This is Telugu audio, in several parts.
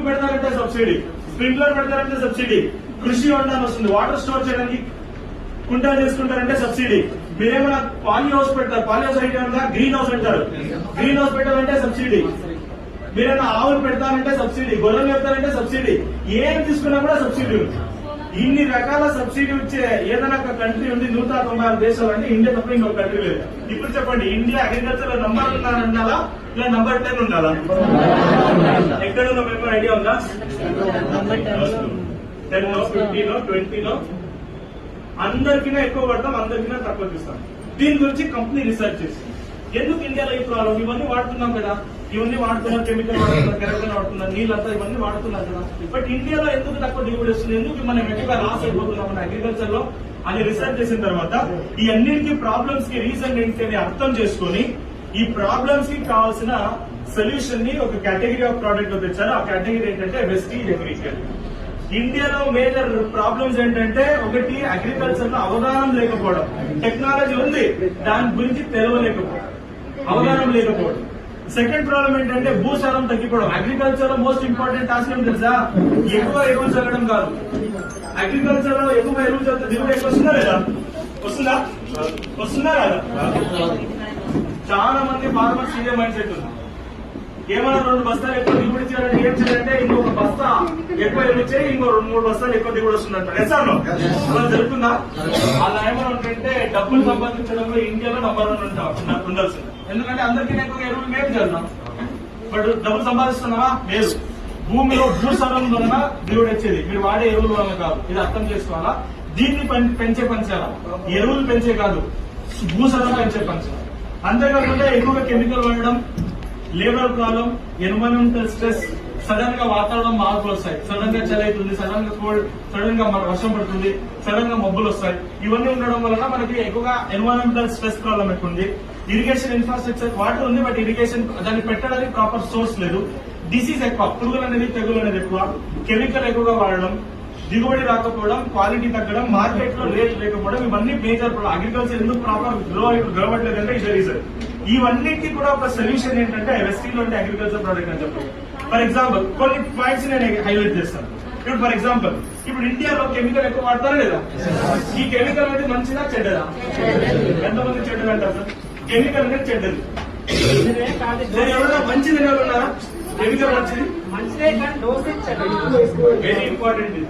పెడతారంటే సబ్సిడీ, స్ప్రింక్లర్ పెడతారంటే సబ్సిడీ, కృషి హోండా వస్తుంది, వాటర్ స్టోర్ చేయడానికి కుంటా చేసుకుంటారంటే సబ్సిడీ. మీరేమైనా పాలీ హౌస్ పెడతారు, పాలీ హౌస్ అయితే గ్రీన్ హౌస్ అంటారు, గ్రీన్ హౌస్ పెట్టాలంటే సబ్సిడీ. మీరైనా ఆవులు పెడతారంటే సబ్సిడీ, గొర్రెలు పెడతారంటే సబ్సిడీ. ఏం తీసుకున్నా కూడా సబ్సిడీ ఉంది. ఇన్ని రకాల సబ్సిడీ వచ్చే ఏదైనా ఒక కంట్రీ ఉంది 196 దేశాలు అంటే ఇండియా తప్ప ఇంకొక కంట్రీ లేదు. ఇప్పుడు చెప్పండి, ఇండియా అగ్రికల్చర్ లో నంబర్ ఉండాలా ఇలా నంబర్ 10 ఉండాలా? ఎక్కడ ఉందో మేము ఐడియా ఉందా? 10 లో 15 లో 20 లో అందరికీ ఎక్కువ పడతాం, అందరికీ తక్కువ చూస్తాం. దీని గురించి కంపెనీ రీసెర్చ్ చేసి ఎందుకు ఇండియాలో ఈ ప్రాబ్లం, ఇవన్నీ వాడుతున్నాం కదా, ఇవన్నీ వాడుతున్నారు, కెమికల్ వాడుతున్నారు, కెరటన్ వాడుతున్నారు, నీళ్ళంతా ఇవన్నీ వాడుతున్నారు కదా, బట్ ఇండియాలో ఎందుకు తక్కువ దిగుబడి వస్తుంది, ఎందుకు మనం ఎక్కువగా లాస్ అయిపోతున్నాం మన అగ్రికల్చర్ లో అని రీసెర్చ్ చేసిన తర్వాత ఈ అన్నింటికి ప్రాబ్లమ్స్ కి రీజన్ ఏంటి అని అర్థం చేసుకుని ఈ ప్రాబ్లమ్స్ కి కావాల్సిన సొల్యూషన్ ని ఒక కేటగిరీ ఆఫ్ ప్రోడక్ట్ లో తెచ్చారు. ఆ కేటగిరీ ఏంటంటే వెస్టీజ్ అగ్రికల్చర్. ఇండియాలో మేజర్ ప్రాబ్లమ్స్ ఏంటంటే ఒకటి అగ్రికల్చర్ లో అవగాహన లేకపోవడం, టెక్నాలజీ ఉంది దాని గురించి తెలియలేకపోవడం, అవగాహన లేకపోవడం. సెకండ్ ప్రాబ్లం ఏంటంటే భూసారం తగ్గిపోవడం. అగ్రికల్చర్ లో మోస్ట్ ఇంపార్టెంట్ టాస్క్ ఏం తెలుసా? ఎక్కువ ఎరువులు చల్లడం కాదు. అగ్రికల్చర్ లో ఎక్కువ ఎరువులు చల్లితే దిగుబడి ఎక్కువ వస్తుందా లేదా? వస్తుందా లేదా? చాలా మంది ఫార్మర్స్ ఇదే మైండ్ సెట్ ఉంది. ఏమైనా 2 బస్తాలు ఎక్కువ దిగుబడి చేయాలంటే ఏం చేయాలంటే ఇంకొక బస్తా ఎక్కువ ఎరువు చేయి, ఇంకో 2-3 బస్తాలు ఎక్కువ దిగుబడి వస్తుందంట. ఎస్ఆర్లో అలా జరుగుతుందా? అలా ఏమైనా ఉంటుంటే డబ్బులు సంపాదించడంలో ఇండియాలో నంబర్ 1 ఉండాల్సింది. ఎందుకంటే అందరికీ ఎక్కువ ఎరువులు మేము చేద్దాం, బట్ డబ్బులు సంపాదిస్తున్నావా? లేదు. భూమిలో భూసారం వలన దిగుబడి వచ్చేది, మీరు వాడే ఎరువుల వలన కాదు. ఇది అర్థం చేసుకోవాలా. దీన్ని పెంచే పంచాలా, ఎరువులు పెంచే కాదు, భూసారం పెంచే పంచాలి. అంతేకాకుండా ఎక్కువగా కెమికల్ వాడడం, labour problem, environmental stress, sudden గా వాతావరణం మార్పులు వస్తాయి, సడన్ గా చలి అవుతుంది, సడన్ గా కోల్డ్, సడన్ గా వర్షం పడుతుంది, సడన్ గా మబ్బులు వస్తాయి. ఇవన్నీ ఉండడం వలన మనకి ఎక్కువగా ఎన్విరాన్మెంటల్ స్ట్రెస్ ప్రాబ్లం ఎక్కువ ఉంది. ఇరిగేషన్ ఇన్ఫ్రాస్ట్రక్చర్ వాటర్ ఉంది, బట్ ఇరిగేషన్ దాన్ని పెట్టడానికి ప్రాపర్ సోర్స్ లేదు. డిసీజ్ ఎక్కువ, పురుగులు అనేది తెగులు అనేది ఎక్కువ, కెమికల్ ఎక్కువగా వాడడం, దిగుబడి రాకపోవడం, క్వాలిటీ తగ్గడం, మార్కెట్ లో రేట్ లేకపోవడం, ఇవన్నీ మేజర్ ప్రాబ్లం. అగ్రికల్చర్ ఎందుకు ప్రాపర్ గ్రో అవ్వట్లేదంటే ఇదే రీజన్. ఇవన్నిటికీ కూడా ఒక సొల్యూషన్ ఏంటంటే వెస్టీలో ఉంటే అగ్రికల్చర్ ప్రోడక్ట్ అని చెప్పారు. ఫర్ ఎగ్జాంపుల్ కొన్ని పాయింట్స్ నేను హైలైట్ చేస్తాను. ఇప్పుడు ఫర్ ఎగ్జాంపుల్ ఇప్పుడు ఇండియాలో కెమికల్ ఎక్కువ వాడతారా లేదా? ఈ కెమికల్ అనేది మంచిదా చెడ్డదా? ఎంతమంది చెడ్డది అంటారు? కెమికల్ అనేది చెడ్డది. ఎవరైనా మంచిది ఉన్నారా? కెమికల్ మంచిది, వెరీ ఇంపార్టెంట్.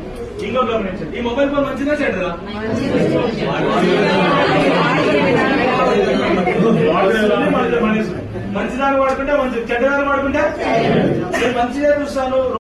ఇంకో గమనించండి, ఈ మొబైల్ ఫోన్ మంచిదా చెడ్డదా? మంచిదాన్ని వాడుకుంటే మంచిది, చెడ్డదాన్ని వాడుకుంటే మంచిదే చూస్తాను.